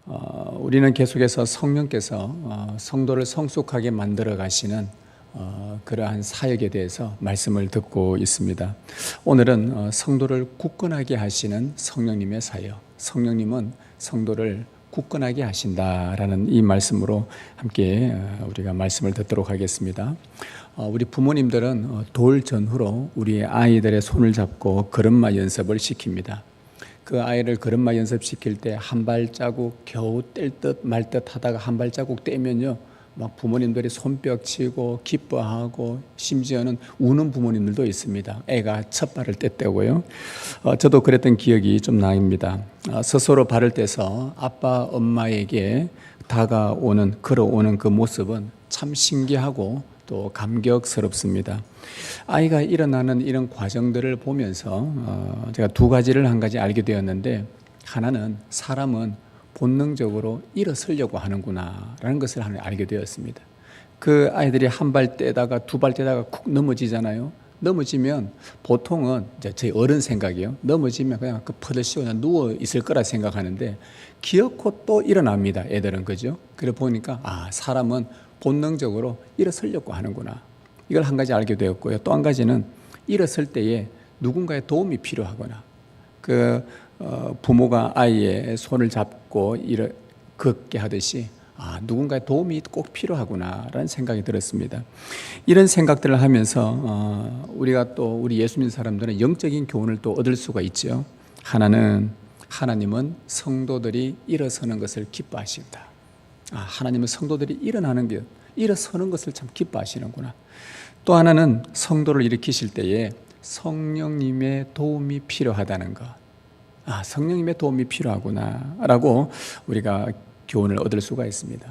우리는 계속해서 성령께서 성도를 성숙하게 만들어 가시는 그러한 사역에 대해서 말씀을 듣고 있습니다. 오늘은 성도를 굳건하게 하시는 성령님의 사역, 성령님은 성도를 굳건하게 하신다라는 이 말씀으로 함께 우리가 말씀을 듣도록 하겠습니다. 우리 부모님들은 돌 전후로 우리 아이들의 손을 잡고 걸음마 연습을 시킵니다. 그 아이를 걸음마 연습시킬 때 한 발자국 겨우 뗄 듯 말 듯 하다가 한 발자국 떼면요, 막 부모님들이 손뼉 치고 기뻐하고 심지어는 우는 부모님들도 있습니다. 애가 첫 발을 뗐다고요. 저도 그랬던 기억이 좀 납니다. 스스로 발을 떼서 아빠 엄마에게 다가오는 걸어오는 그 모습은 참 신기하고 또 감격스럽습니다. 아이가 일어나는 이런 과정들을 보면서 제가 두 가지를 한 가지 알게 되었는데, 하나는 사람은 본능적으로 일어서려고 하는구나 라는 것을 알게 되었습니다. 그 아이들이 한 발 떼다가 두 발 떼다가 쿡 넘어지잖아요. 넘어지면 보통은 저희 어른 생각이요, 넘어지면 그냥 그 퍼들시고 그냥 누워 있을 거라 생각하는데 기어코 또 일어납니다, 애들은. 그죠? 그래 보니까 사람은 본능적으로 일어서려고 하는구나, 이걸 한 가지 알게 되었고요. 또 한 가지는 일어설 때에 누군가의 도움이 필요하거나, 부모가 아이의 손을 잡고 걷게 하듯이 누군가의 도움이 꼭 필요하구나라는 생각이 들었습니다. 이런 생각들을 하면서 우리가 또 우리 예수 믿는 사람들은 영적인 교훈을 또 얻을 수가 있죠. 하나는 하나님은 성도들이 일어서는 것을 기뻐하신다. 하나님은 성도들이 일어서는 것을 참 기뻐하시는구나. 또 하나는 성도를 일으키실 때에 성령님의 도움이 필요하다는 것. 성령님의 도움이 필요하구나 라고 우리가 교훈을 얻을 수가 있습니다.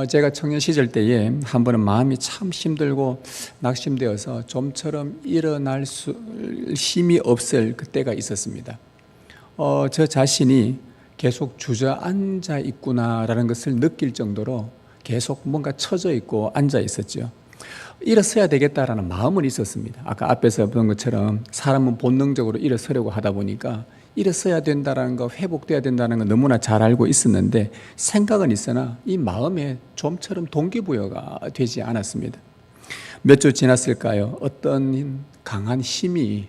제가 청년 시절 때에 한 번은 마음이 참 힘들고 낙심되어서 좀처럼 일어날 힘이 없을 그때가 있었습니다. 저 자신이 계속 주저앉아 있구나라는 것을 느낄 정도로 계속 뭔가 처져 있고 앉아 있었죠. 일어서야 되겠다라는 마음은 있었습니다. 아까 앞에서 본 것처럼 사람은 본능적으로 일어서려고 하다 보니까 일어서야 된다는 거, 회복돼야 된다는 거 너무나 잘 알고 있었는데 생각은 있으나 이 마음에 좀처럼 동기부여가 되지 않았습니다. 몇 주 지났을까요? 어떤 강한 힘이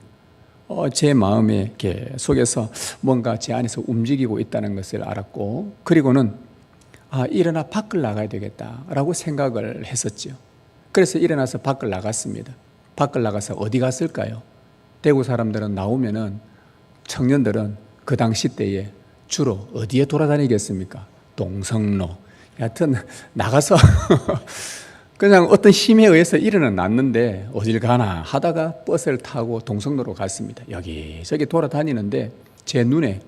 제 마음에 속에서 뭔가 제 안에서 움직이고 있다는 것을 알았고, 그리고는 일어나 밖을 나가야 되겠다라고 생각을 했었죠. 그래서 일어나서 밖을 나갔습니다. 밖을 나가서 어디 갔을까요? 대구 사람들은 나오면은, 청년들은 그 당시 때에 주로 어디에 돌아다니겠습니까? 동성로. 여하튼 나가서 그냥 어떤 힘에 의해서 일어나 났는데 어딜 가나 하다가 버스를 타고 동성로로 갔습니다. 여기저기 돌아다니는데 제 눈에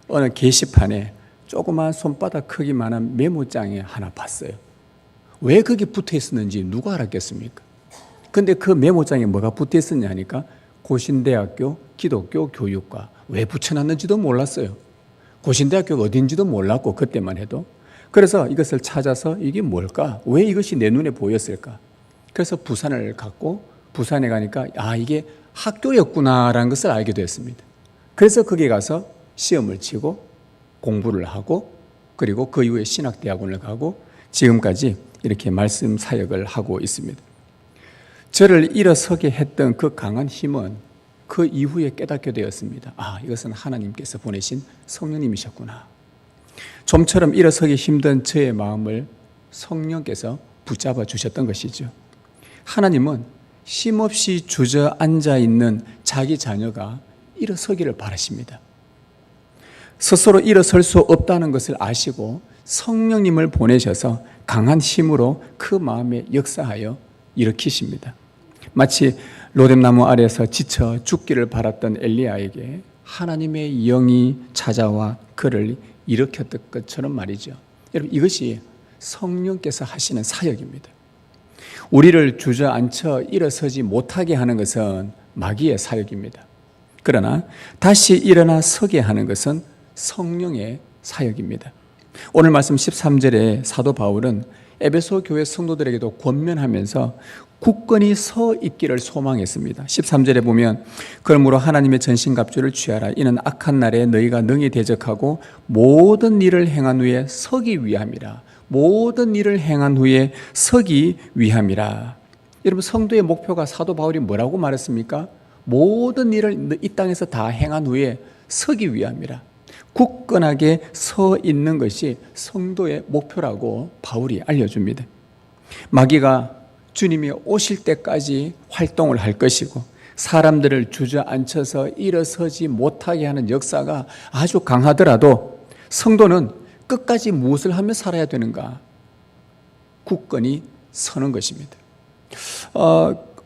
어느 게시판에 조그만 손바닥 크기만한 메모장에 하나 봤어요. 왜 거기 붙어 있었는지 누가 알았겠습니까? 근데 그 메모장에 뭐가 붙어 있었냐 하니까 고신대학교 기독교 교육과. 왜 붙여놨는지도 몰랐어요. 고신대학교가 어딘지도 몰랐고, 그때만 해도. 그래서 이것을 찾아서 이게 뭘까? 왜 이것이 내 눈에 보였을까? 그래서 부산을 갔고, 부산에 가니까 이게 학교였구나라는 것을 알게 되었습니다. 그래서 거기 가서 시험을 치고 공부를 하고, 그리고 그 이후에 신학대학원을 가고 지금까지 이렇게 말씀 사역을 하고 있습니다. 저를 일어서게 했던 그 강한 힘은 그 이후에 깨닫게 되었습니다. 이것은 하나님께서 보내신 성령님이셨구나. 좀처럼 일어서기 힘든 저의 마음을 성령께서 붙잡아 주셨던 것이죠. 하나님은 힘없이 주저앉아 있는 자기 자녀가 일어서기를 바라십니다. 스스로 일어설 수 없다는 것을 아시고 성령님을 보내셔서 강한 힘으로 그 마음에 역사하여 일으키십니다. 마치 로뎀나무 아래에서 지쳐 죽기를 바랐던 엘리야에게 하나님의 영이 찾아와 그를 일으켰던 것처럼 말이죠. 여러분, 이것이 성령께서 하시는 사역입니다. 우리를 주저앉혀 일어서지 못하게 하는 것은 마귀의 사역입니다. 그러나 다시 일어나 서게 하는 것은 성령의 사역입니다. 오늘 말씀 13절에 사도 바울은 에베소 교회 성도들에게도 권면하면서 굳건히 서 있기를 소망했습니다. 13절에 보면 그러므로 하나님의 전신갑주를 취하라. 이는 악한 날에 너희가 능히 대적하고 모든 일을 행한 후에 서기 위함이라. 모든 일을 행한 후에 서기 위함이라. 여러분, 성도의 목표가 사도 바울이 뭐라고 말했습니까? 모든 일을 이 땅에서 다 행한 후에 서기 위함이라. 굳건하게 서 있는 것이 성도의 목표라고 바울이 알려줍니다. 마귀가 주님이 오실 때까지 활동을 할 것이고 사람들을 주저앉혀서 일어서지 못하게 하는 역사가 아주 강하더라도 성도는 끝까지 무엇을 하며 살아야 되는가? 굳건히 서는 것입니다.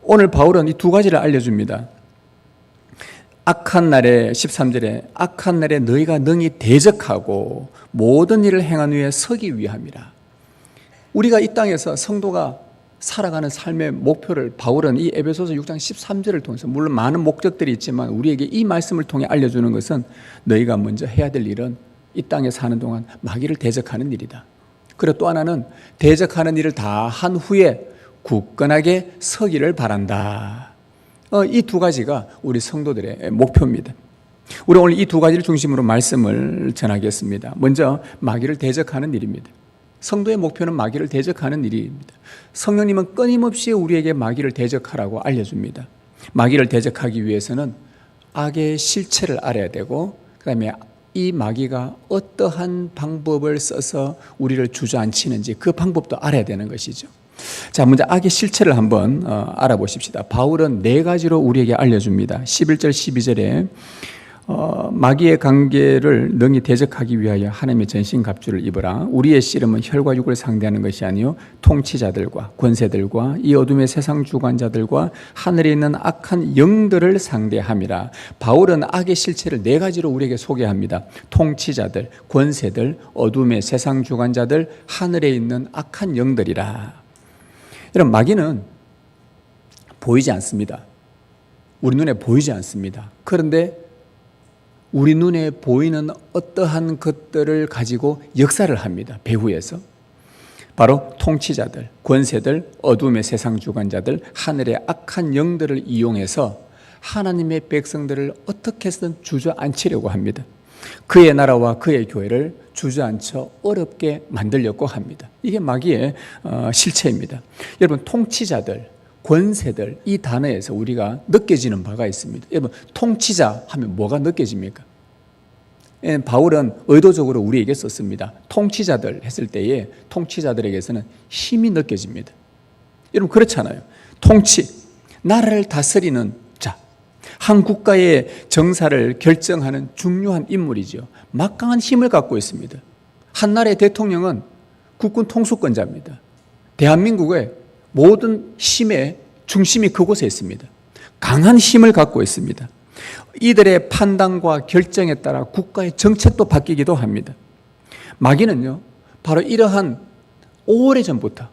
오늘 바울은 이 두 가지를 알려줍니다. 악한 날에 13절에 악한 날에 너희가 능히 대적하고 모든 일을 행한 후에 서기 위함이라. 우리가 이 땅에서 성도가 살아가는 삶의 목표를 바울은 이 에베소서 6장 13절을 통해서, 물론 많은 목적들이 있지만 우리에게 이 말씀을 통해 알려주는 것은 너희가 먼저 해야 될 일은 이 땅에 사는 동안 마귀를 대적하는 일이다. 그리고 또 하나는 대적하는 일을 다 한 후에 굳건하게 서기를 바란다. 이 두 가지가 우리 성도들의 목표입니다. 우리 오늘 이 두 가지를 중심으로 말씀을 전하겠습니다. 먼저 마귀를 대적하는 일입니다. 성도의 목표는 마귀를 대적하는 일입니다. 성령님은 끊임없이 우리에게 마귀를 대적하라고 알려줍니다. 마귀를 대적하기 위해서는 악의 실체를 알아야 되고, 그 다음에 이 마귀가 어떠한 방법을 써서 우리를 주저앉히는지 그 방법도 알아야 되는 것이죠. 자, 먼저 악의 실체를 한번 알아보십시다. 바울은 네 가지로 우리에게 알려줍니다. 11절 12절에 마귀의 관계를 능히 대적하기 위하여 하나님의 전신갑주를 입어라. 우리의 씨름은 혈과 육을 상대하는 것이 아니요 통치자들과 권세들과 이 어둠의 세상 주관자들과 하늘에 있는 악한 영들을 상대함이라. 바울은 악의 실체를 네 가지로 우리에게 소개합니다. 통치자들, 권세들, 어둠의 세상 주관자들, 하늘에 있는 악한 영들이라. 여러분, 마귀는 보이지 않습니다. 우리 눈에 보이지 않습니다. 그런데 우리 눈에 보이는 어떠한 것들을 가지고 역사를 합니다. 배후에서. 바로 통치자들, 권세들, 어둠의 세상 주관자들, 하늘의 악한 영들을 이용해서 하나님의 백성들을 어떻게 해서든 주저앉히려고 합니다. 그의 나라와 그의 교회를 주저앉혀 어렵게 만들려고 합니다. 이게 마귀의 실체입니다. 여러분, 통치자들, 권세들, 이 단어에서 우리가 느껴지는 바가 있습니다. 여러분, 통치자 하면 뭐가 느껴집니까? 바울은 의도적으로 우리에게 썼습니다. 통치자들 했을 때에 통치자들에게서는 힘이 느껴집니다. 여러분, 그렇잖아요. 통치, 나라를 다스리는 자, 한 국가의 정사를 결정하는 중요한 인물이죠. 막강한 힘을 갖고 있습니다. 한 나라의 대통령은 국군 통수권자입니다. 대한민국의 모든 힘의 중심이 그곳에 있습니다. 강한 힘을 갖고 있습니다. 이들의 판단과 결정에 따라 국가의 정책도 바뀌기도 합니다. 마귀는요, 바로 이러한 오래전부터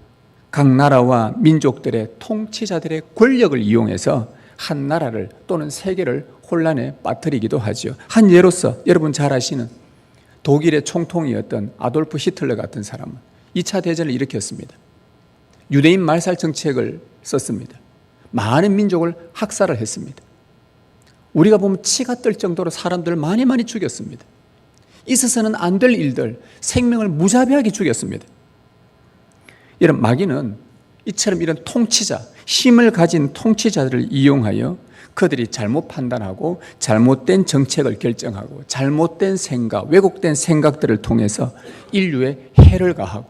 각 나라와 민족들의 통치자들의 권력을 이용해서 한 나라를 또는 세계를 혼란에 빠뜨리기도 하죠. 한 예로서 여러분 잘 아시는 독일의 총통이었던 아돌프 히틀러 같은 사람은 2차 대전을 일으켰습니다. 유대인 말살 정책을 썼습니다. 많은 민족을 학살을 했습니다. 우리가 보면 치가 뜰 정도로 사람들을 많이 죽였습니다. 있어서는 안 될 일들, 생명을 무자비하게 죽였습니다. 이런 마귀는 이처럼 이런 통치자, 힘을 가진 통치자들을 이용하여 그들이 잘못 판단하고 잘못된 정책을 결정하고 잘못된 생각, 왜곡된 생각들을 통해서 인류에 해를 가하고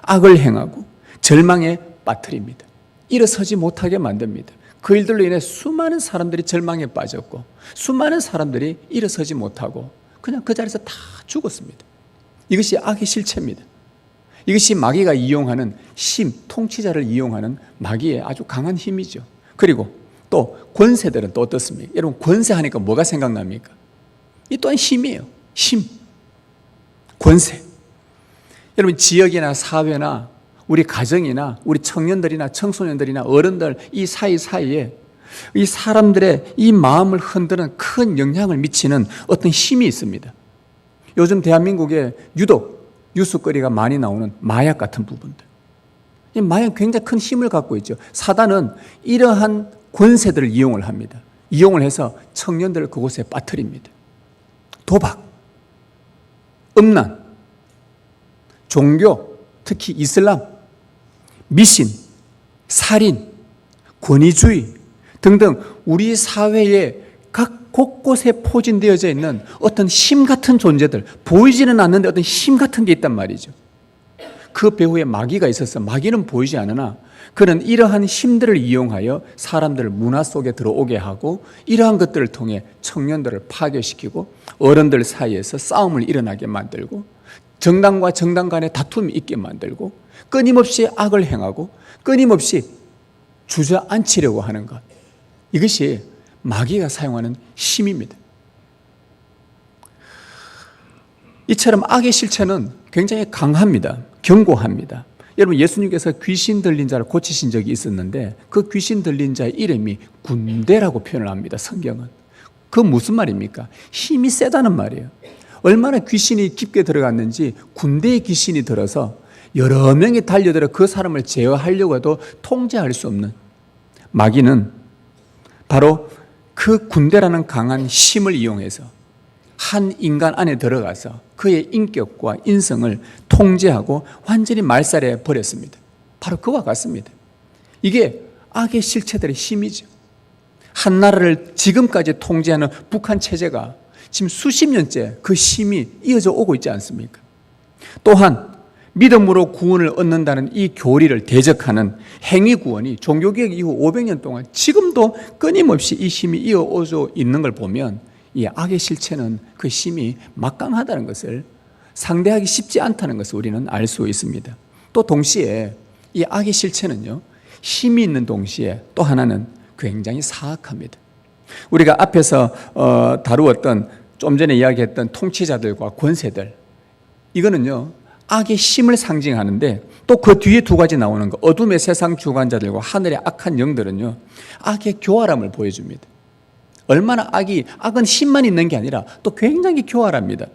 악을 행하고 절망에 빠뜨립니다. 일어서지 못하게 만듭니다. 그 일들로 인해 수많은 사람들이 절망에 빠졌고 수많은 사람들이 일어서지 못하고 그냥 그 자리에서 다 죽었습니다. 이것이 악의 실체입니다. 이것이 마귀가 이용하는 힘, 통치자를 이용하는 마귀의 아주 강한 힘이죠. 그리고 또 권세들은 또 어떻습니까? 여러분, 권세하니까 뭐가 생각납니까? 이 또한 힘이에요. 힘, 권세. 여러분, 지역이나 사회나 우리 가정이나 우리 청년들이나 청소년들이나 어른들 이 사이사이에 이 사람들의 이 마음을 흔드는 큰 영향을 미치는 어떤 힘이 있습니다. 요즘 대한민국에 유독 뉴스거리가 많이 나오는 마약 같은 부분들. 이 마귀는 굉장히 큰 힘을 갖고 있죠. 사단은 이러한 권세들을 이용을 합니다. 이용을 해서 청년들을 그곳에 빠뜨립니다. 도박, 음란, 종교, 특히 이슬람, 미신, 살인, 권위주의 등등 우리 사회에 각 곳곳에 포진되어져 있는 어떤 힘 같은 존재들, 보이지는 않는데 어떤 힘 같은 게 있단 말이죠. 그 배후에 마귀가 있어서 마귀는 보이지 않으나 그는 이러한 힘들을 이용하여 사람들을 문화 속에 들어오게 하고 이러한 것들을 통해 청년들을 파괴시키고 어른들 사이에서 싸움을 일어나게 만들고 정당과 정당 간에 다툼이 있게 만들고 끊임없이 악을 행하고 끊임없이 주저앉히려고 하는 것. 이것이 마귀가 사용하는 힘입니다. 이처럼 악의 실체는 굉장히 강합니다. 견고합니다. 여러분, 예수님께서 귀신 들린 자를 고치신 적이 있었는데 그 귀신 들린 자의 이름이 군대라고 표현을 합니다. 성경은. 그 무슨 말입니까? 힘이 세다는 말이에요. 얼마나 귀신이 깊게 들어갔는지 군대의 귀신이 들어서 여러 명이 달려들어 그 사람을 제어하려고 해도 통제할 수 없는 마귀는 바로 그 군대라는 강한 힘을 이용해서 한 인간 안에 들어가서 그의 인격과 인성을 통제하고 완전히 말살해 버렸습니다. 바로 그와 같습니다. 이게 악의 실체들의 힘이죠. 한 나라를 지금까지 통제하는 북한 체제가 지금 수십 년째 그 힘이 이어져 오고 있지 않습니까? 또한 믿음으로 구원을 얻는다는 이 교리를 대적하는 행위구원이 종교개혁 이후 500년 동안 지금도 끊임없이 이 힘이 이어오고 있는 걸 보면 이 악의 실체는 그 힘이 막강하다는 것을 상대하기 쉽지 않다는 것을 우리는 알 수 있습니다. 또 동시에 이 악의 실체는요, 힘이 있는 동시에 또 하나는 굉장히 사악합니다. 우리가 앞에서 다루었던 좀 전에 이야기했던 통치자들과 권세들, 이거는요 악의 힘을 상징하는데 또 그 뒤에 두 가지 나오는 거, 어둠의 세상 주관자들과 하늘의 악한 영들은요 악의 교활함을 보여줍니다. 얼마나 악은 힘만 있는 게 아니라 또 굉장히 교활합니다.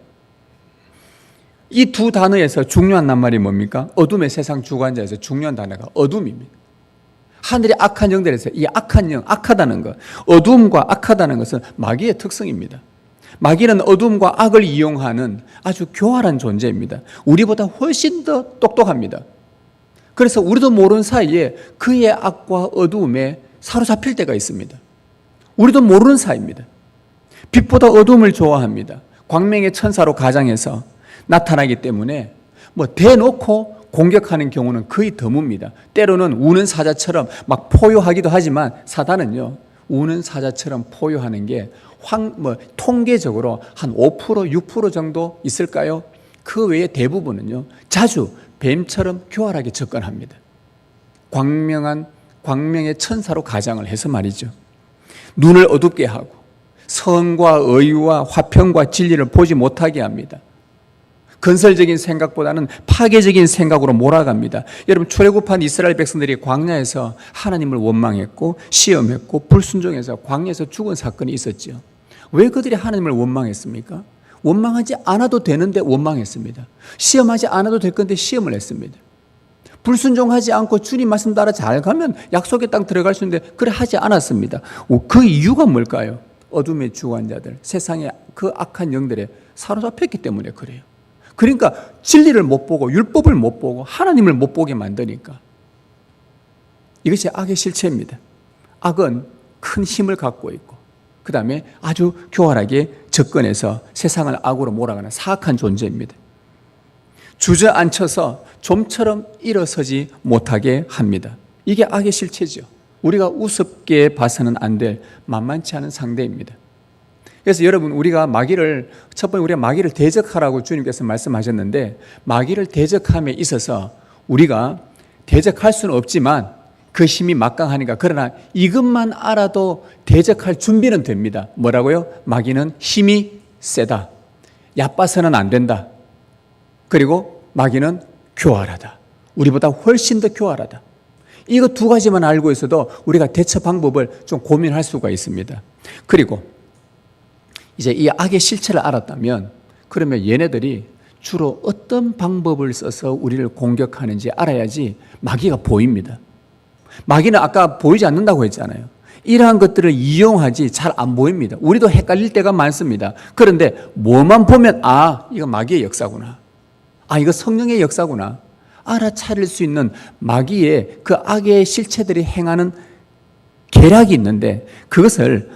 이 두 단어에서 중요한 낱말이 뭡니까? 어둠의 세상 주관자에서 중요한 단어가 어둠입니다. 하늘의 악한 영들에서 이 악한 영, 악하다는 것, 어둠과 악하다는 것은 마귀의 특성입니다. 마귀는 어둠과 악을 이용하는 아주 교활한 존재입니다. 우리보다 훨씬 더 똑똑합니다. 그래서 우리도 모르는 사이에 그의 악과 어둠에 사로잡힐 때가 있습니다. 우리도 모르는 사이입니다. 빛보다 어둠을 좋아합니다. 광명의 천사로 가장해서 나타나기 때문에 대놓고 공격하는 경우는 거의 드뭅니다. 때로는 우는 사자처럼 막 포효하기도 하지만 사단은요 우는 사자처럼 포효하는 게 통계적으로 한 5%, 6% 정도 있을까요? 그 외에 대부분은요 자주 뱀처럼 교활하게 접근합니다. 광명의 천사로 가장을 해서 말이죠. 눈을 어둡게 하고 선과 의와 화평과 진리를 보지 못하게 합니다. 건설적인 생각보다는 파괴적인 생각으로 몰아갑니다. 여러분, 출애굽한 이스라엘 백성들이 광야에서 하나님을 원망했고 시험했고 불순종해서 광야에서 죽은 사건이 있었죠. 왜 그들이 하나님을 원망했습니까? 원망하지 않아도 되는데 원망했습니다. 시험하지 않아도 될 건데 시험을 했습니다. 불순종하지 않고 주님 말씀 따라 잘 가면 약속의 땅 들어갈 수 있는데 그래 하지 않았습니다. 그 이유가 뭘까요? 어둠의 주관자들, 세상의 그 악한 영들에 사로잡혔기 때문에 그래요. 그러니까 진리를 못 보고 율법을 못 보고 하나님을 못 보게 만드니까. 이것이 악의 실체입니다. 악은 큰 힘을 갖고 있고 그 다음에 아주 교활하게 접근해서 세상을 악으로 몰아가는 사악한 존재입니다. 주저앉혀서 좀처럼 일어서지 못하게 합니다. 이게 악의 실체죠. 우리가 우습게 봐서는 안 될 만만치 않은 상대입니다. 그래서 여러분, 우리가 첫 번째 우리가 마귀를 대적하라고 주님께서 말씀하셨는데 마귀를 대적함에 있어서 우리가 대적할 수는 없지만 그 힘이 막강하니까 그러나 이것만 알아도 대적할 준비는 됩니다. 뭐라고요? 마귀는 힘이 세다. 얕봐서는 안 된다. 그리고 마귀는 교활하다. 우리보다 훨씬 더 교활하다. 이거 두 가지만 알고 있어도 우리가 대처 방법을 좀 고민할 수가 있습니다. 그리고 이제 이 악의 실체를 알았다면 그러면 얘네들이 주로 어떤 방법을 써서 우리를 공격하는지 알아야지 마귀가 보입니다. 마귀는 아까 보이지 않는다고 했잖아요. 이러한 것들을 이용하지 잘 안 보입니다. 우리도 헷갈릴 때가 많습니다. 그런데 뭐만 보면 이거 마귀의 역사구나. 이거 성령의 역사구나. 알아차릴 수 있는 마귀의 그 악의 실체들이 행하는 계략이 있는데 그것을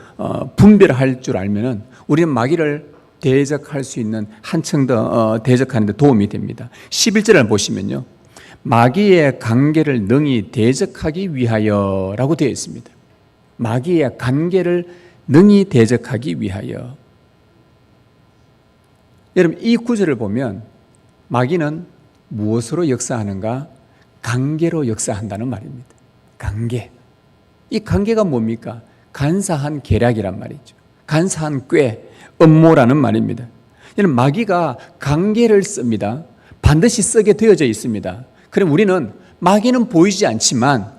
분별할 줄 알면은 우리는 마귀를 대적할 수 있는 한층 더 대적하는 데 도움이 됩니다. 11절을 보시면요. 마귀의 관계를 능히 대적하기 위하여라고 되어 있습니다. 마귀의 관계를 능히 대적하기 위하여. 여러분 이 구절을 보면 마귀는 무엇으로 역사하는가? 관계로 역사한다는 말입니다. 관계. 이 관계가 뭡니까? 간사한 계략이란 말이죠. 간사한 꾀, 음모라는 말입니다. 여러분 마귀가 관계를 씁니다. 반드시 쓰게 되어져 있습니다. 그럼 우리는 마귀는 보이지 않지만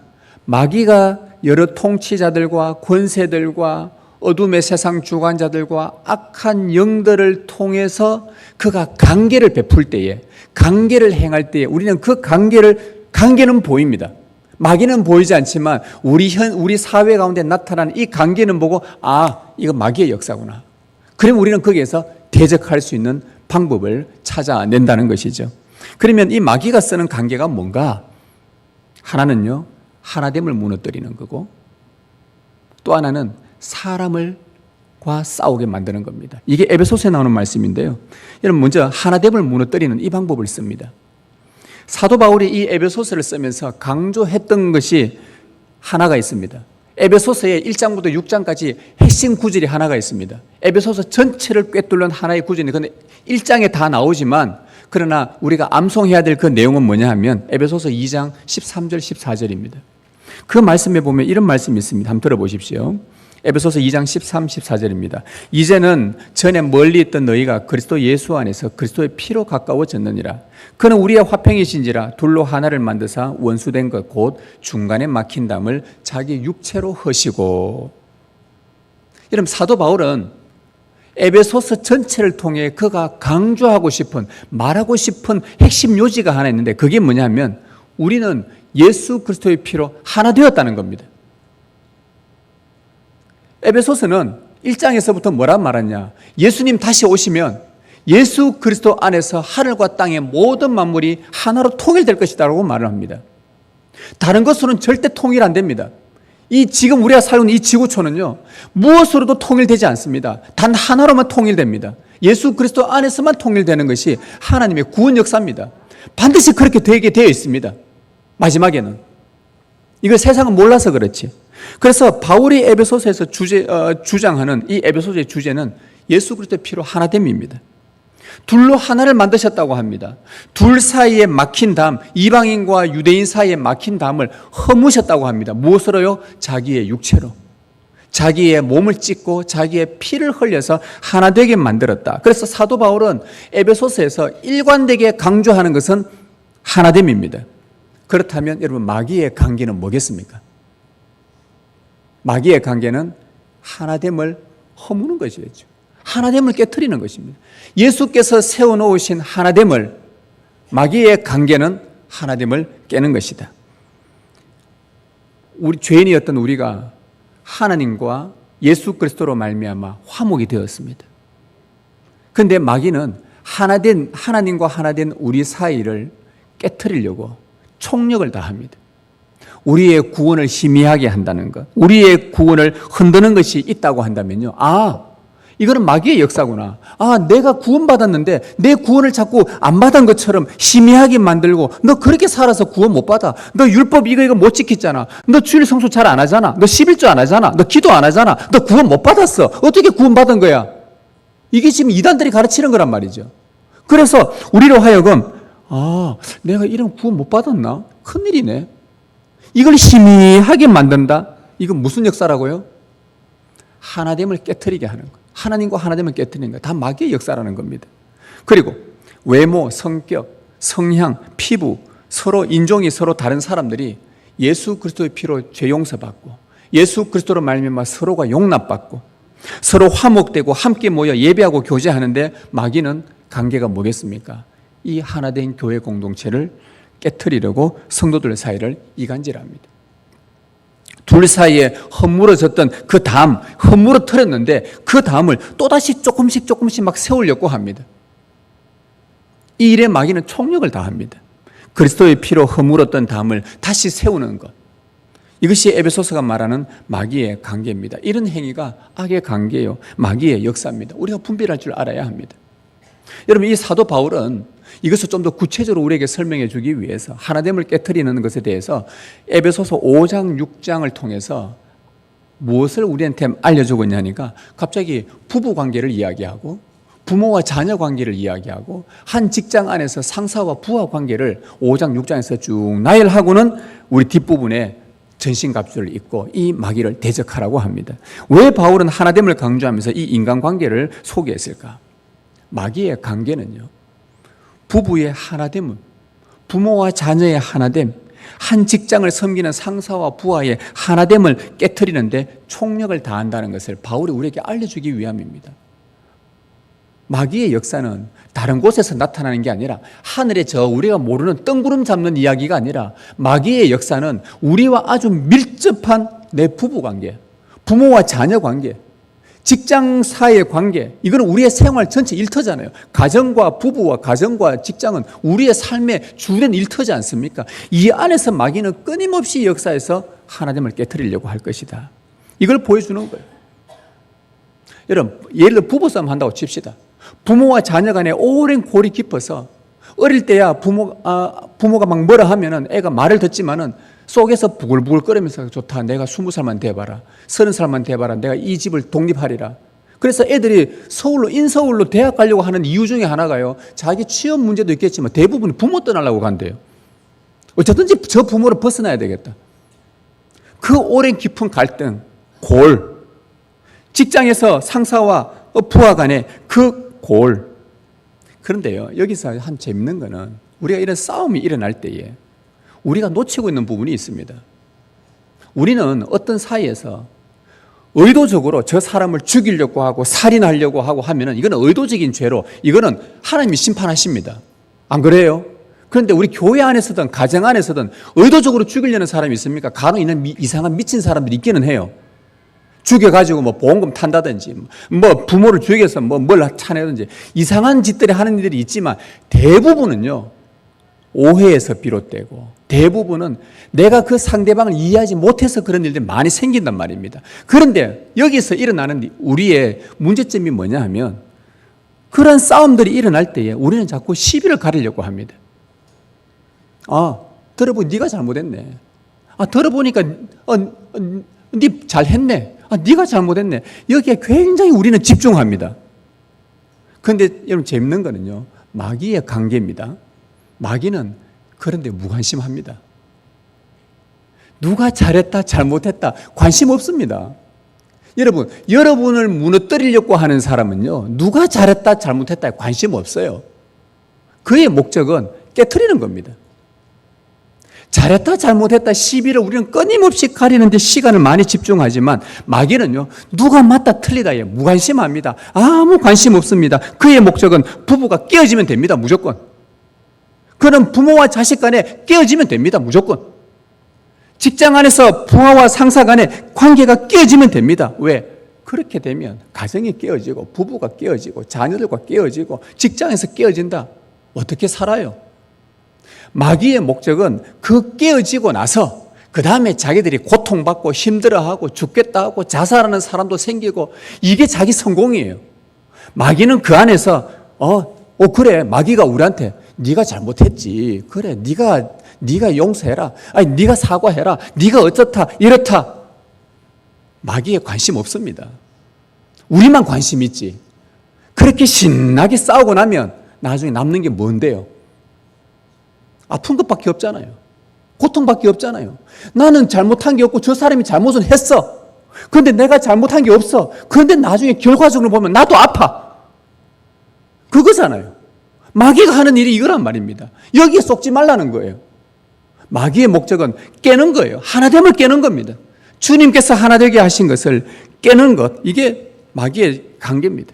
마귀가 여러 통치자들과 권세들과 어둠의 세상 주관자들과 악한 영들을 통해서 그가 관계를 베풀 때에, 관계를 행할 때에 우리는 그 관계는 보입니다. 마귀는 보이지 않지만 우리 사회 가운데 나타나는 이 관계는 보고 이거 마귀의 역사구나. 그럼 우리는 거기에서 대적할 수 있는 방법을 찾아낸다는 것이죠. 그러면 이 마귀가 쓰는 관계가 뭔가? 하나는요, 하나됨을 무너뜨리는 거고, 또 하나는 사람과 싸우게 만드는 겁니다. 이게 에베소서에 나오는 말씀인데요. 여러분 먼저 하나됨을 무너뜨리는 이 방법을 씁니다. 사도 바울이 이 에베소서를 쓰면서 강조했던 것이 하나가 있습니다. 에베소서의 1장부터 6장까지 핵심 구절이 하나가 있습니다. 에베소서 전체를 꿰뚫는 하나의 구절이 근데 1장에 다 나오지만 그러나 우리가 암송해야 될 그 내용은 뭐냐 하면 에베소서 2장 13절 14절입니다. 그 말씀에 보면 이런 말씀이 있습니다. 한번 들어보십시오. 에베소서 2장 13, 14절입니다. 이제는 전에 멀리 있던 너희가 그리스도 예수 안에서 그리스도의 피로 가까워졌느니라. 그는 우리의 화평이신지라 둘로 하나를 만드사 원수된 것 곧 중간에 막힌 담을 자기 육체로 허시고. 여러분 사도 바울은 에베소서 전체를 통해 그가 강조하고 싶은 말하고 싶은 핵심 요지가 하나 있는데 그게 뭐냐면 우리는 예수 그리스도의 피로 하나 되었다는 겁니다. 에베소서는 1장에서부터 뭐라 말하냐? 예수님 다시 오시면 예수 그리스도 안에서 하늘과 땅의 모든 만물이 하나로 통일될 것이다라고 말을 합니다. 다른 것으로는 절대 통일 안 됩니다. 이 지금 우리가 살고 있는 이 지구촌은요, 무엇으로도 통일되지 않습니다. 단 하나로만 통일됩니다. 예수 그리스도 안에서만 통일되는 것이 하나님의 구원 역사입니다. 반드시 그렇게 되게 되어 있습니다. 마지막에는. 이걸 세상은 몰라서 그렇지. 그래서 바울이 에베소서에서 주장하는 이 에베소서의 주제는 예수 그리스도의 피로 하나됨입니다. 둘로 하나를 만드셨다고 합니다. 둘 사이에 막힌 담, 이방인과 유대인 사이에 막힌 담을 허무셨다고 합니다. 무엇으로요? 자기의 육체로. 자기의 몸을 찢고 자기의 피를 흘려서 하나 되게 만들었다. 그래서 사도 바울은 에베소서에서 일관되게 강조하는 것은 하나됨입니다. 그렇다면 여러분 마귀의 관계는 뭐겠습니까? 마귀의 관계는 하나됨을 허무는 것이겠죠. 하나됨을 깨트리는 것입니다. 예수께서 세워놓으신 하나됨을 마귀의 관계는 하나됨을 깨는 것이다. 우리 죄인이었던 우리가 하나님과 예수 그리스도로 말미암아 화목이 되었습니다. 그런데 마귀는 하나님과 하나된 우리 사이를 깨트리려고 총력을 다합니다. 우리의 구원을 희미하게 한다는 것, 우리의 구원을 흔드는 것이 있다고 한다면요. 이거는 마귀의 역사구나. 내가 구원받았는데 내 구원을 자꾸 안 받은 것처럼 희미하게 만들고 너 그렇게 살아서 구원 못 받아. 너 율법 이거 못 지켰잖아. 너 주일 성수 잘 안 하잖아. 너 11조 안 하잖아. 너 기도 안 하잖아. 너 구원 못 받았어. 어떻게 구원 받은 거야? 이게 지금 이단들이 가르치는 거란 말이죠. 그래서 우리로 하여금 내가 이런 구원 못 받았나? 큰일이네. 이걸 희미하게 만든다? 이건 무슨 역사라고요? 하나됨을 깨트리게 하는 것. 하나님과 하나됨을 깨트리는 것. 다 마귀의 역사라는 겁니다. 그리고 외모, 성격, 성향, 피부, 서로 인종이 서로 다른 사람들이 예수 그리스도의 피로 죄 용서받고 예수 그리스도로 말미암아 서로가 용납받고 서로 화목되고 함께 모여 예배하고 교제하는데 마귀는 관계가 뭐겠습니까? 이 하나된 교회 공동체를 깨트리려고 성도들 사이를 이간질합니다. 둘 사이에 허물어졌던 그 담, 허물어뜨렸는데 그 담을 또다시 조금씩 막 세우려고 합니다. 이 일에 마귀는 총력을 다합니다. 그리스도의 피로 허물었던 담을 다시 세우는 것. 이것이 에베소서가 말하는 마귀의 관계입니다. 이런 행위가 악의 관계요, 마귀의 역사입니다. 우리가 분별할 줄 알아야 합니다. 여러분, 이 사도 바울은 이것을 좀 더 구체적으로 우리에게 설명해 주기 위해서 하나됨을 깨트리는 것에 대해서 에베소서 5장, 6장을 통해서 무엇을 우리한테 알려주고 있냐니까 갑자기 부부 관계를 이야기하고 부모와 자녀 관계를 이야기하고 한 직장 안에서 상사와 부하 관계를 5장, 6장에서 쭉 나열하고는 우리 뒷부분에 전신갑주를 입고 이 마귀를 대적하라고 합니다. 왜 바울은 하나됨을 강조하면서 이 인간관계를 소개했을까? 마귀의 관계는요, 부부의 하나됨은, 부모와 자녀의 하나됨, 한 직장을 섬기는 상사와 부하의 하나됨을 깨트리는데 총력을 다한다는 것을 바울이 우리에게 알려주기 위함입니다. 마귀의 역사는 다른 곳에서 나타나는 게 아니라 하늘에 저 우리가 모르는 뜬구름 잡는 이야기가 아니라 마귀의 역사는 우리와 아주 밀접한 내 부부관계, 부모와 자녀 관계, 직장 사이의 관계, 이거는 우리의 생활 전체 일터잖아요. 가정과 부부와 가정과 직장은 우리의 삶의 주된 일터지 않습니까? 이 안에서 마귀는 끊임없이 역사에서 하나됨을 깨트리려고 할 것이다. 이걸 보여주는 거예요. 여러분, 예를 들어 부부싸움 한다고 칩시다. 부모와 자녀 간에 오랜 골이 깊어서 어릴 때야 부모가 막 뭐라 하면은 애가 말을 듣지만은 속에서 부글부글 끓으면서 좋다. 내가 20살만 돼봐라. 30살만 돼봐라. 내가 이 집을 독립하리라. 그래서 애들이 인서울로 대학 가려고 하는 이유 중에 하나가요. 자기 취업 문제도 있겠지만 대부분 부모 떠나려고 간대요. 어쨌든지 저 부모를 벗어나야 되겠다. 그 오랜 깊은 갈등, 골, 직장에서 상사와 부하 간의 그 골. 그런데요, 여기서 한 재밌는 거는 우리가 이런 싸움이 일어날 때에 우리가 놓치고 있는 부분이 있습니다. 우리는 어떤 사이에서 의도적으로 저 사람을 죽이려고 하고 살인하려고 하고 하면은 이거는 의도적인 죄로 이거는 하나님이 심판하십니다. 안 그래요? 그런데 우리 교회 안에서든 가정 안에서든 의도적으로 죽이려는 사람이 있습니까? 간혹 있는 이상한 미친 사람들이 있기는 해요. 죽여가지고 뭐 보험금 탄다든지 뭐 부모를 죽여서 뭘 차내든지 이상한 짓들이 하는 일들이 있지만 대부분은요, 오해에서 비롯되고 대부분은 내가 그 상대방을 이해하지 못해서 그런 일들이 많이 생긴단 말입니다. 그런데 여기서 일어나는 우리의 문제점이 뭐냐 하면 그런 싸움들이 일어날 때에 우리는 자꾸 시비를 가리려고 합니다. 들어보니 네가 잘못했네. 들어보니까 네 잘했네. 네가 잘못했네. 여기에 굉장히 우리는 집중합니다. 그런데 여러분 재밌는 거는요, 마귀의 관계입니다. 마귀는 그런데 무관심합니다. 누가 잘했다 잘못했다 관심 없습니다. 여러분을 무너뜨리려고 하는 사람은요, 누가 잘했다 잘못했다에 관심 없어요. 그의 목적은 깨트리는 겁니다. 잘했다 잘못했다 시비를 우리는 끊임없이 가리는데 시간을 많이 집중하지만 마귀는요, 누가 맞다 틀리다에 무관심합니다. 아무 관심 없습니다. 그의 목적은 부부가 깨어지면 됩니다. 무조건. 그는 부모와 자식 간에 깨어지면 됩니다. 무조건. 직장 안에서 부하와 상사 간에 관계가 깨어지면 됩니다. 왜? 그렇게 되면 가정이 깨어지고 부부가 깨어지고 자녀들과 깨어지고 직장에서 깨어진다. 어떻게 살아요? 마귀의 목적은 그 깨어지고 나서 그 다음에 자기들이 고통받고 힘들어하고 죽겠다 하고 자살하는 사람도 생기고 이게 자기 성공이에요. 마귀는 그 안에서 그래, 마귀가 우리한테 네가 잘못했지. 그래, 네가 용서해라. 네가 사과해라. 네가 어쩌다 이렇다. 마귀에 관심 없습니다. 우리만 관심 있지. 그렇게 신나게 싸우고 나면 나중에 남는 게 뭔데요? 아픈 것밖에 없잖아요. 고통밖에 없잖아요. 나는 잘못한 게 없고 저 사람이 잘못은 했어. 그런데 내가 잘못한 게 없어. 그런데 나중에 결과적으로 보면 나도 아파. 그거잖아요. 마귀가 하는 일이 이거란 말입니다. 여기에 속지 말라는 거예요. 마귀의 목적은 깨는 거예요. 하나됨을 깨는 겁니다. 주님께서 하나 되게 하신 것을 깨는 것, 이게 마귀의 관계입니다.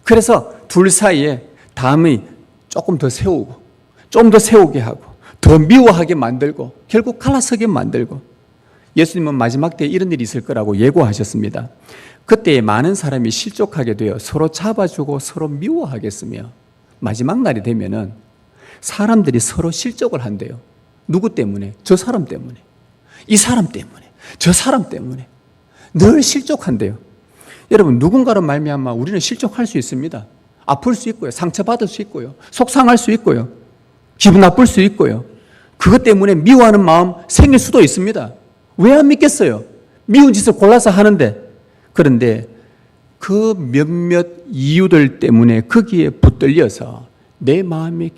그래서 둘 사이에 담이 조금 더 세우고, 좀 더 세우게 하고, 더 미워하게 만들고, 결국 갈라서게 만들고. 예수님은 마지막 때에 이런 일이 있을 거라고 예고하셨습니다. 그때 많은 사람이 실족하게 되어 서로 잡아주고 서로 미워하겠으며, 마지막 날이 되면은 사람들이 서로 실족을 한대요. 누구 때문에? 저 사람 때문에, 이 사람 때문에, 저 사람 때문에 늘 실족한대요. 여러분, 누군가로 말미암아 우리는 실족할 수 있습니다. 아플 수 있고요, 상처받을 수 있고요, 속상할 수 있고요, 기분 나쁠 수 있고요. 그것 때문에 미워하는 마음 생길 수도 있습니다. 왜 안 믿겠어요? 미운 짓을 골라서 하는데. 그런데 그 몇몇 이유들 때문에 거기에 붙들려서 내 마음이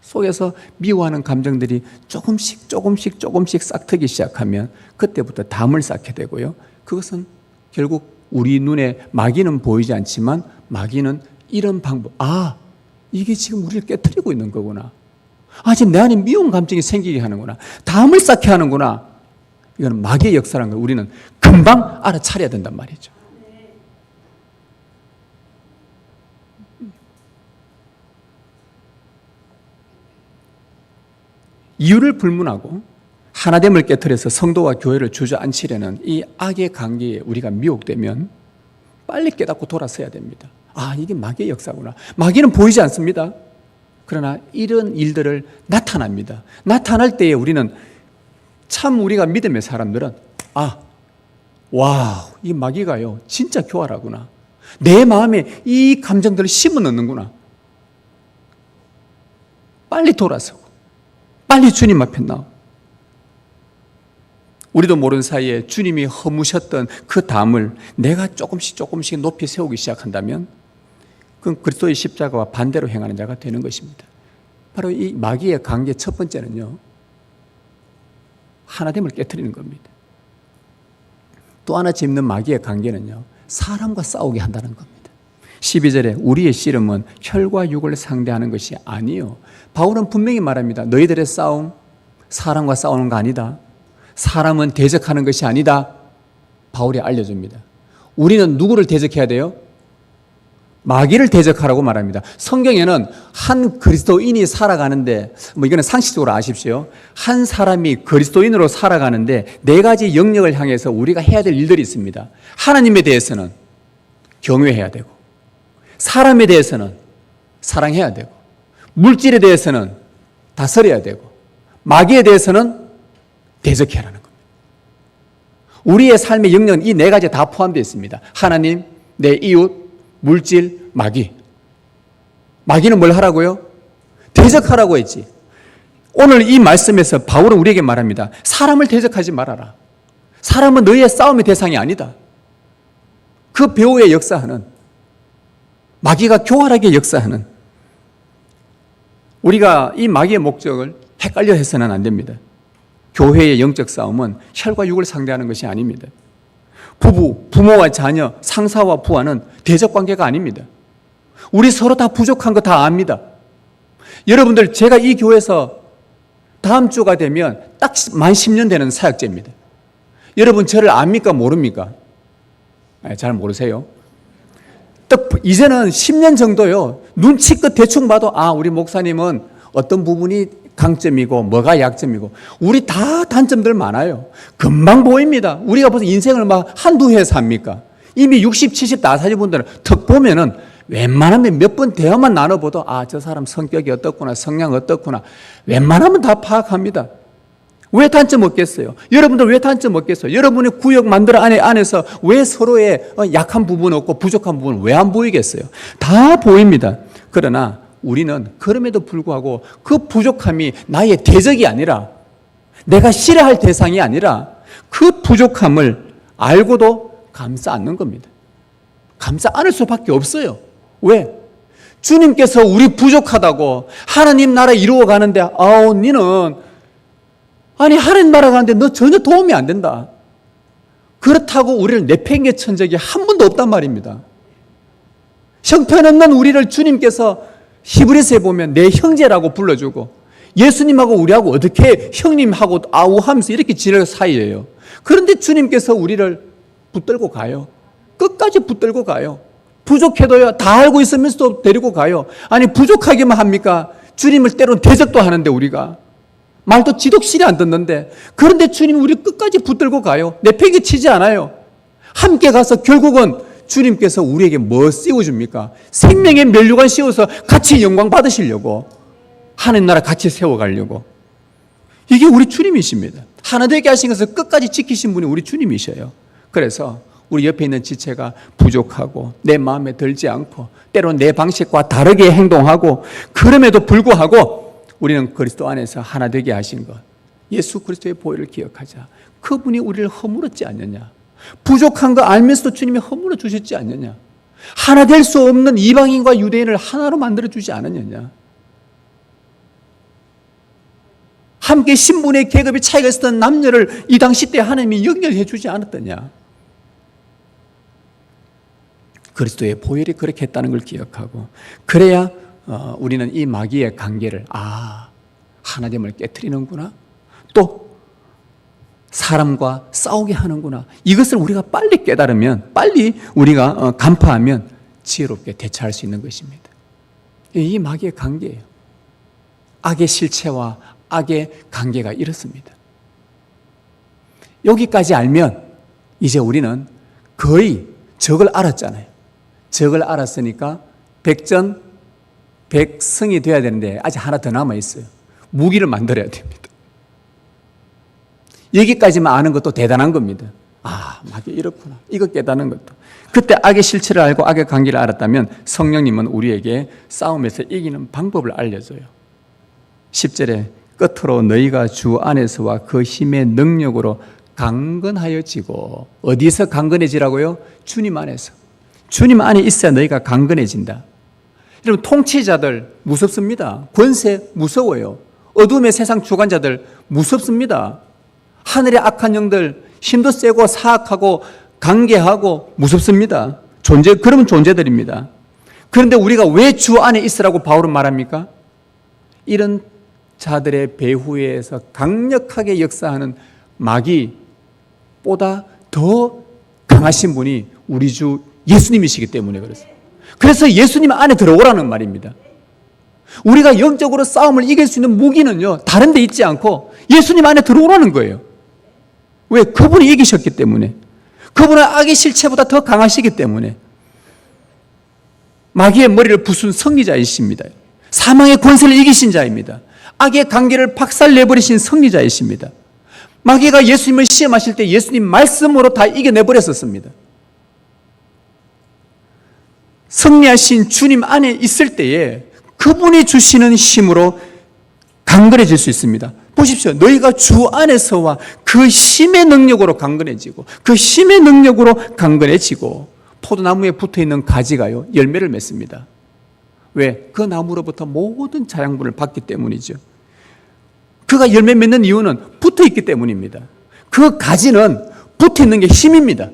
계속해서 미워하는 감정들이 조금씩 싹트기 시작하면 그때부터 담을 쌓게 되고요. 그것은 결국 우리 눈에 마귀는 보이지 않지만 마귀는 이런 방법, 이게 지금 우리를 깨트리고 있는 거구나. 지금 내 안에 미운 감정이 생기게 하는구나. 담을 쌓게 하는구나. 이거는 마귀의 역사라는 걸 우리는 금방 알아차려야 된단 말이죠. 이유를 불문하고 하나됨을 깨트려서 성도와 교회를 주저앉히려는 이 악의 관계에 우리가 미혹되면 빨리 깨닫고 돌아서야 됩니다. 이게 마귀의 역사구나. 마귀는 보이지 않습니다. 그러나 이런 일들을 나타납니다. 나타날 때에 우리는 참 우리가 믿음의 사람들은 이 마귀가요 진짜 교활하구나. 내 마음에 이 감정들을 심어 넣는구나. 빨리 돌아서고 빨리 주님 앞에 나오. 우리도 모르는 사이에 주님이 허무셨던 그 담을 내가 조금씩 높이 세우기 시작한다면 그건 그리스도의 십자가와 반대로 행하는 자가 되는 것입니다. 바로 이 마귀의 관계 첫 번째는요, 하나됨을 깨트리는 겁니다. 또 하나 재밌는 마귀의 관계는요, 사람과 싸우게 한다는 겁니다. 12절에 우리의 씨름은 혈과 육을 상대하는 것이 아니요. 바울은 분명히 말합니다. 너희들의 싸움, 사람과 싸우는 거 아니다. 사람은 대적하는 것이 아니다. 바울이 알려줍니다. 우리는 누구를 대적해야 돼요? 마귀를 대적하라고 말합니다. 성경에는 한 그리스도인이 살아가는데, 이거는 상식적으로 아십시오. 한 사람이 그리스도인으로 살아가는데 네 가지 영역을 향해서 우리가 해야 될 일들이 있습니다. 하나님에 대해서는 경외해야 되고, 사람에 대해서는 사랑해야 되고, 물질에 대해서는 다스려야 되고, 마귀에 대해서는 대적해야 하는 겁니다. 우리의 삶의 영역은 이 네 가지에 다 포함되어 있습니다. 하나님, 내 이웃, 물질, 마귀. 마귀는 뭘 하라고요? 대적하라고 했지. 오늘 이 말씀에서 바울은 우리에게 말합니다. 사람을 대적하지 말아라. 사람은 너희의 싸움의 대상이 아니다. 그 배후에 역사하는, 마귀가 교활하게 역사하는, 우리가 이 마귀의 목적을 헷갈려 해서는 안 됩니다. 교회의 영적 싸움은 혈과 육을 상대하는 것이 아닙니다. 부모와 자녀, 상사와 부하는 대적 관계가 아닙니다. 우리 서로 다 부족한 거 다 압니다. 여러분들, 제가 이 교회에서 다음 주가 되면 딱 만 10년 되는 사역제입니다. 여러분 저를 압니까 모릅니까? 잘 모르세요. 딱 이제는 10년 정도요, 눈치껏 대충 봐도 우리 목사님은 어떤 부분이 강점이고 뭐가 약점이고, 우리 다 단점들 많아요. 금방 보입니다. 우리가 벌써 인생을 막 한두 해 삽니까? 이미 60, 70 다 사신 분들은 턱 보면은 웬만하면 몇 번 대화만 나눠봐도 저 사람 성격이 어떻구나, 성향 어떻구나, 웬만하면 다 파악합니다. 왜 단점 없겠어요? 여러분들 왜 단점 없겠어요? 여러분의 구역 만들어 안에서 왜 서로의 약한 부분 없고 부족한 부분 왜 안 보이겠어요? 다 보입니다. 그러나 우리는 그럼에도 불구하고 그 부족함이 나의 대적이 아니라, 내가 싫어할 대상이 아니라 그 부족함을 알고도 감싸 안는 겁니다. 감싸 안을 수밖에 없어요. 왜? 주님께서 우리 부족하다고 하나님 나라 이루어 가는데 니는 하나님 나라 가는데 너 전혀 도움이 안 된다. 그렇다고 우리를 내팽개친 적이 한 번도 없단 말입니다. 형편없는 우리를 주님께서 히브리서에 보면 내 형제라고 불러주고, 예수님하고 우리하고 어떻게 형님하고 아우하면서 이렇게 지낼 사이예요. 그런데 주님께서 우리를 붙들고 가요. 끝까지 붙들고 가요. 부족해도요, 다 알고 있으면서도 데리고 가요. 아니, 부족하기만 합니까? 주님을 때로는 대적도 하는데 우리가. 말도 지독실이 안 듣는데. 그런데 주님이 우리 끝까지 붙들고 가요. 내팽개치지 않아요. 함께 가서 결국은 주님께서 우리에게 뭐 씌워줍니까? 생명의 면류관 씌워서 같이 영광 받으시려고. 하나님 나라 같이 세워가려고. 이게 우리 주님이십니다. 하나 되게 하신 것을 끝까지 지키신 분이 우리 주님이셔요. 그래서 우리 옆에 있는 지체가 부족하고 내 마음에 들지 않고 때로는 내 방식과 다르게 행동하고 그럼에도 불구하고 우리는 그리스도 안에서 하나 되게 하신 것, 예수 그리스도의 보혈을 기억하자. 그분이 우리를 허물었지 않느냐. 부족한 거 알면서도 주님이 허물어 주셨지 않느냐. 하나 될 수 없는 이방인과 유대인을 하나로 만들어 주지 않았느냐. 함께 신분의 계급의 차이가 있었던 남녀를 이 당시 때 하나님이 연결해 주지 않았더냐. 그리스도의 보혈이 그렇게 했다는 걸 기억하고 그래야 우리는 이 마귀의 관계를 하나됨을 깨트리는구나. 또 사람과 싸우게 하는구나. 이것을 우리가 빨리 깨달으면 빨리 우리가 간파하면 지혜롭게 대처할 수 있는 것입니다. 이 마귀의 관계예요. 악의 실체와 악의 관계가 이렇습니다. 여기까지 알면 이제 우리는 거의 적을 알았잖아요. 적을 알았으니까 백전백승이 돼야 되는데 아직 하나 더 남아있어요. 무기를 만들어야 됩니다. 여기까지만 아는 것도 대단한 겁니다. 마귀 이렇구나. 이거 깨닫는 것도. 그때 악의 실체를 알고 악의 관계를 알았다면 성령님은 우리에게 싸움에서 이기는 방법을 알려줘요. 10절에 끝으로 너희가 주 안에서와 그 힘의 능력으로 강건하여지고. 어디서 강건해지라고요? 주님 안에서. 주님 안에 있어야 너희가 강건해진다. 여러분, 통치자들 무섭습니다. 권세 무서워요. 어둠의 세상 주관자들 무섭습니다. 하늘의 악한 영들 힘도 세고 사악하고 강계하고 무섭습니다. 그러면 존재들입니다. 그런데 우리가 왜 주 안에 있으라고 바울은 말합니까? 이런 자들의 배후에서 강력하게 역사하는 마귀보다 더 강하신 분이 우리 주 예수님이시기 때문에 그렇습니다. 그래서 예수님 안에 들어오라는 말입니다. 우리가 영적으로 싸움을 이길 수 있는 무기는요, 다른 데 있지 않고 예수님 안에 들어오라는 거예요. 왜? 그분이 이기셨기 때문에. 그분은 악의 실체보다 더 강하시기 때문에. 마귀의 머리를 부순 승리자이십니다. 사망의 권세를 이기신 자입니다. 악의 관계를 박살내버리신 승리자이십니다. 마귀가 예수님을 시험하실 때 예수님 말씀으로 다 이겨내버렸었습니다. 승리하신 주님 안에 있을 때에 그분이 주시는 힘으로 강건해질 수 있습니다. 보십시오. 너희가 주 안에서와 그 힘의 능력으로 강건해지고 그 힘의 능력으로 강건해지고 포도나무에 붙어있는 가지가요 열매를 맺습니다. 왜? 그 나무로부터 모든 자양분을 받기 때문이죠. 그가 열매 맺는 이유는 붙어있기 때문입니다. 그 가지는 붙어있는 게 힘입니다.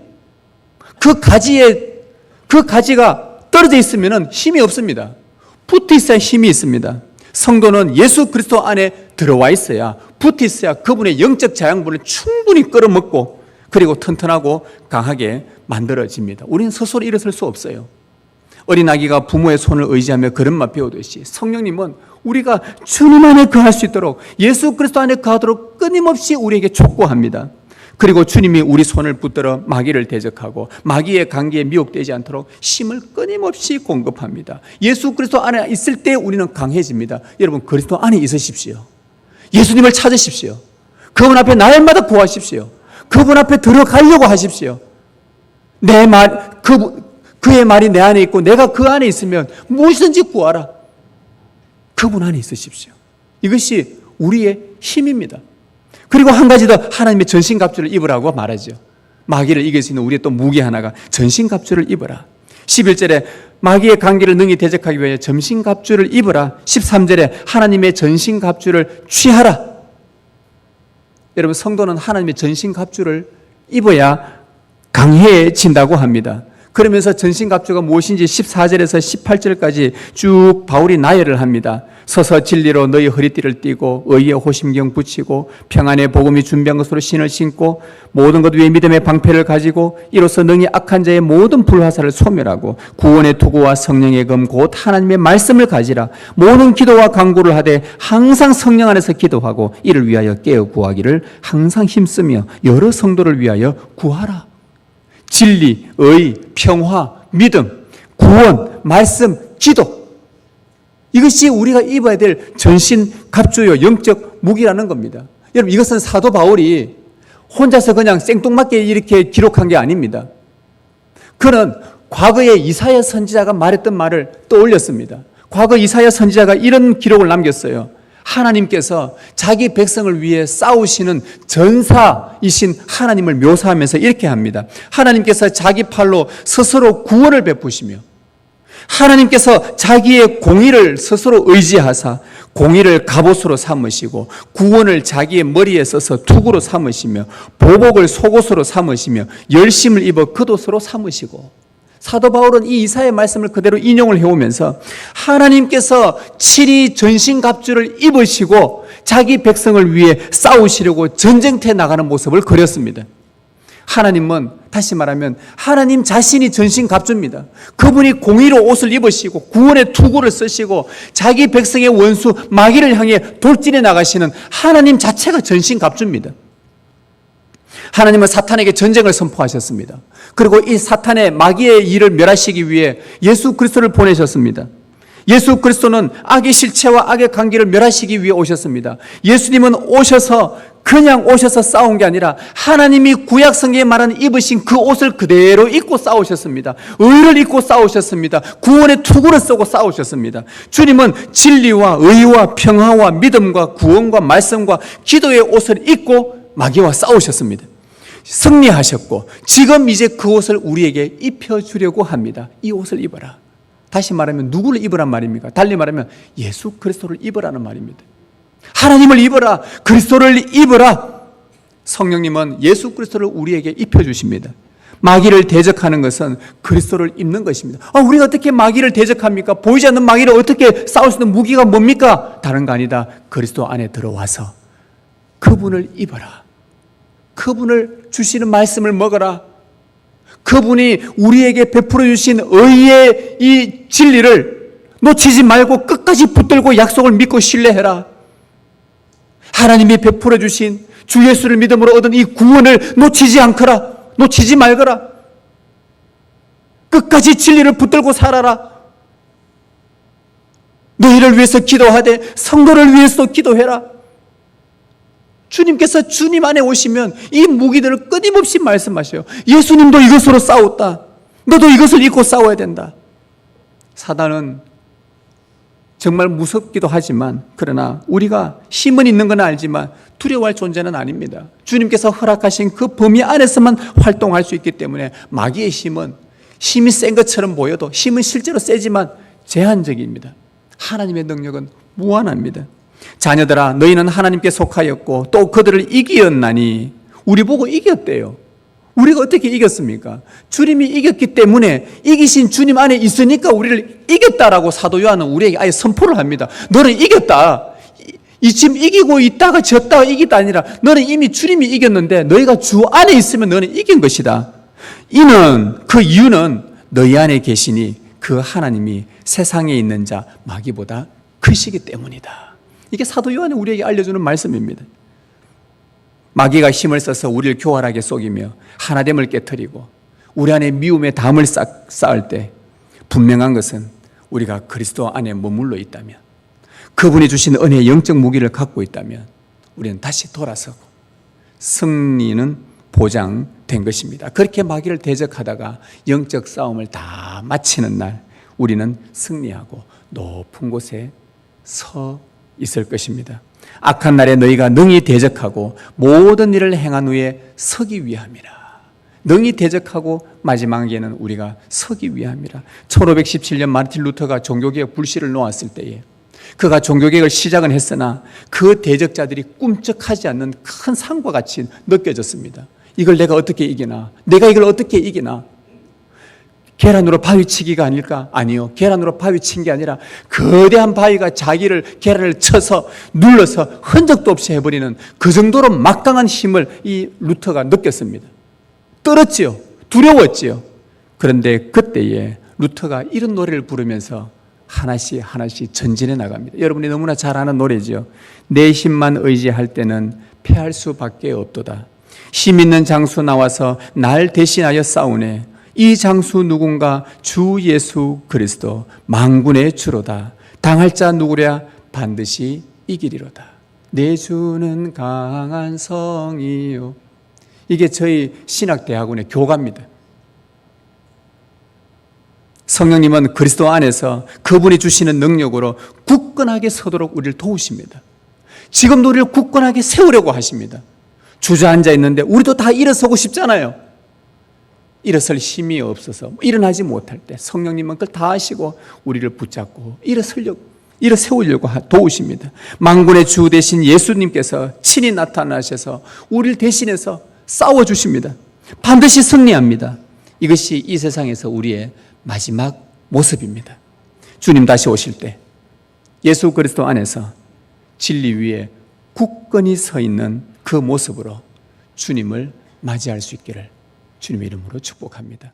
그 가지가 떨어져 있으면 힘이 없습니다. 붙어 있어야 힘이 있습니다. 성도는 예수 그리스도 안에 들어와 있어야, 붙어 있어야 그분의 영적 자양분을 충분히 끌어먹고 그리고 튼튼하고 강하게 만들어집니다. 우리는 스스로 일어설 수 없어요. 어린아기가 부모의 손을 의지하며 걸음마 배우듯이 성령님은 우리가 주님 안에 거할 수 있도록, 예수 그리스도 안에 거하도록 끊임없이 우리에게 촉구합니다. 그리고 주님이 우리 손을 붙들어 마귀를 대적하고 마귀의 관계에 미혹되지 않도록 힘을 끊임없이 공급합니다. 예수 그리스도 안에 있을 때 우리는 강해집니다. 여러분, 그리스도 안에 있으십시오. 예수님을 찾으십시오. 그분 앞에 날마다 구하십시오. 그분 앞에 들어가려고 하십시오. 그의 말이 내 안에 있고 내가 그 안에 있으면 무엇이든지 구하라. 그분 안에 있으십시오. 이것이 우리의 힘입니다. 그리고 한 가지 더, 하나님의 전신갑주를 입으라고 말하죠. 마귀를 이길 수 있는 우리의 또 무기 하나가 전신갑주를 입어라. 11절에 마귀의 관계를 능히 대적하기 위해 전신갑주를 입어라. 13절에 하나님의 전신갑주를 취하라. 여러분, 성도는 하나님의 전신갑주를 입어야 강해진다고 합니다. 그러면서 전신갑주가 무엇인지 14절에서 18절까지 쭉 바울이 나열을 합니다. 서서 진리로 너희 허리띠를 띠고 의의 호심경 붙이고 평안의 복음이 준비한 것으로 신을 신고 모든 것 위에 믿음의 방패를 가지고 이로써 능히 악한 자의 모든 불화살을 소멸하고 구원의 투구와 성령의 검 곧 하나님의 말씀을 가지라. 모든 기도와 간구를 하되 항상 성령 안에서 기도하고 이를 위하여 깨어 구하기를 항상 힘쓰며 여러 성도를 위하여 구하라. 진리, 의, 평화, 믿음, 구원, 말씀, 기도, 이것이 우리가 입어야 될 전신 갑주요 영적 무기라는 겁니다. 여러분, 이것은 사도 바울이 혼자서 그냥 생뚱맞게 이렇게 기록한 게 아닙니다. 그는 과거에 이사야 선지자가 말했던 말을 떠올렸습니다. 과거 이사야 선지자가 이런 기록을 남겼어요. 하나님께서 자기 백성을 위해 싸우시는 전사이신 하나님을 묘사하면서 이렇게 합니다. 하나님께서 자기 팔로 스스로 구원을 베푸시며 하나님께서 자기의 공의를 스스로 의지하사 공의를 갑옷으로 삼으시고 구원을 자기의 머리에 써서 투구로 삼으시며 보복을 속옷으로 삼으시며 열심을 입어 겉옷으로 삼으시고, 사도 바울은 이 이사야의 말씀을 그대로 인용을 해오면서 하나님께서 친히 전신갑주를 입으시고 자기 백성을 위해 싸우시려고 전쟁터에 나가는 모습을 그렸습니다. 하나님은 다시 말하면 하나님 자신이 전신갑주입니다. 그분이 공의로 옷을 입으시고 구원의 투구를 쓰시고 자기 백성의 원수 마귀를 향해 돌진해 나가시는 하나님 자체가 전신갑주입니다. 하나님은 사탄에게 전쟁을 선포하셨습니다. 그리고 이 사탄의 마귀의 일을 멸하시기 위해 예수 그리스도를 보내셨습니다. 예수 그리스도는 악의 실체와 악의 관계를 멸하시기 위해 오셨습니다. 예수님은 그냥 오셔서 싸운 게 아니라 하나님이 구약 성경에 말하는 입으신 그 옷을 그대로 입고 싸우셨습니다. 의를 입고 싸우셨습니다. 구원의 투구를 쓰고 싸우셨습니다. 주님은 진리와 의와 평화와 믿음과 구원과 말씀과 기도의 옷을 입고 마귀와 싸우셨습니다. 승리하셨고 지금 이제 그 옷을 우리에게 입혀주려고 합니다. 이 옷을 입어라. 다시 말하면 누구를 입으란 말입니까? 달리 말하면 예수 그리스도를 입으라는 말입니다. 하나님을 입어라. 그리스도를 입어라. 성령님은 예수 그리스도를 우리에게 입혀주십니다. 마귀를 대적하는 것은 그리스도를 입는 것입니다. 우리가 어떻게 마귀를 대적합니까? 보이지 않는 마귀를 어떻게 싸울 수 있는 무기가 뭡니까? 다른 거 아니다. 그리스도 안에 들어와서 그분을 입어라. 그분을 주시는 말씀을 먹어라. 그분이 우리에게 베풀어 주신 의의 이 진리를 놓치지 말고 끝까지 붙들고 약속을 믿고 신뢰해라. 하나님이 베풀어 주신 주 예수를 믿음으로 얻은 이 구원을 놓치지 않거라. 놓치지 말거라. 끝까지 진리를 붙들고 살아라. 너희를 위해서 기도하되 성도를 위해서 기도해라. 주님께서 주님 안에 오시면 이 무기들을 끊임없이 말씀하셔요. 예수님도 이것으로 싸웠다. 너도 이것을 입고 싸워야 된다. 사단은 정말 무섭기도 하지만 그러나 우리가 힘은 있는 건 알지만 두려워할 존재는 아닙니다. 주님께서 허락하신 그 범위 안에서만 활동할 수 있기 때문에 마귀의 힘이 센 것처럼 보여도 힘은 실제로 세지만 제한적입니다. 하나님의 능력은 무한합니다. 자녀들아 너희는 하나님께 속하였고 또 그들을 이기었나니. 우리 보고 이겼대요. 우리가 어떻게 이겼습니까? 주님이 이겼기 때문에 이기신 주님 안에 있으니까 우리를 이겼다라고 사도 요한은 우리에게 아예 선포를 합니다. 너는 이겼다. 지금 이기고 있다가 졌다가 이기다 아니라 너는 이미 주님이 이겼는데 너희가 주 안에 있으면 너는 이긴 것이다. 그 이유는 너희 안에 계시니 그 하나님이 세상에 있는 자 마귀보다 크시기 때문이다. 이게 사도 요한이 우리에게 알려주는 말씀입니다. 마귀가 힘을 써서 우리를 교활하게 속이며 하나됨을 깨트리고 우리 안에 미움의 담을 쌓을 때 분명한 것은 우리가 그리스도 안에 머물러 있다면, 그분이 주신 은혜의 영적 무기를 갖고 있다면 우리는 다시 돌아서고 승리는 보장된 것입니다. 그렇게 마귀를 대적하다가 영적 싸움을 다 마치는 날 우리는 승리하고 높은 곳에 서 있을 것입니다. 악한 날에 너희가 능히 대적하고 모든 일을 행한 후에 서기 위함이라. 능히 대적하고 마지막에는 우리가 서기 위함이라. 1517년 마르틴 루터가 종교개혁 불씨를 놓았을 때에 그가 종교개혁을 시작은 했으나 그 대적자들이 꿈쩍하지 않는 큰 산과 같이 느껴졌습니다. 이걸 내가 어떻게 이기나? 내가 이걸 어떻게 이기나? 계란으로 바위치기가 아닐까? 아니요. 계란으로 바위친 게 아니라 거대한 바위가 자기를 계란을 쳐서 눌러서 흔적도 없이 해버리는 그 정도로 막강한 힘을 이 루터가 느꼈습니다. 떨었지요. 두려웠지요. 그런데 그때에 루터가 이런 노래를 부르면서 하나씩 하나씩 전진해 나갑니다. 여러분이 너무나 잘 아는 노래죠. 내 힘만 의지할 때는 패할 수밖에 없도다. 힘 있는 장수 나와서 날 대신하여 싸우네. 이 장수 누군가 주 예수 그리스도 만군의 주로다. 당할 자 누구랴 반드시 이기리로다. 내 주는 강한 성이요. 이게 저희 신학대학원의 교가입니다. 성령님은 그리스도 안에서 그분이 주시는 능력으로 굳건하게 서도록 우리를 도우십니다. 지금도 우리를 굳건하게 세우려고 하십니다. 주저앉아 있는데 우리도 다 일어서고 싶잖아요. 일어설 힘이 없어서 일어나지 못할 때 성령님은 그걸 다 하시고 우리를 붙잡고 일어세우려고 도우십니다. 만군의 주 되신 예수님께서 친히 나타나셔서 우리를 대신해서 싸워주십니다. 반드시 승리합니다. 이것이 이 세상에서 우리의 마지막 모습입니다. 주님 다시 오실 때 예수 그리스도 안에서 진리 위에 굳건히 서 있는 그 모습으로 주님을 맞이할 수 있기를 주님의 이름으로 축복합니다.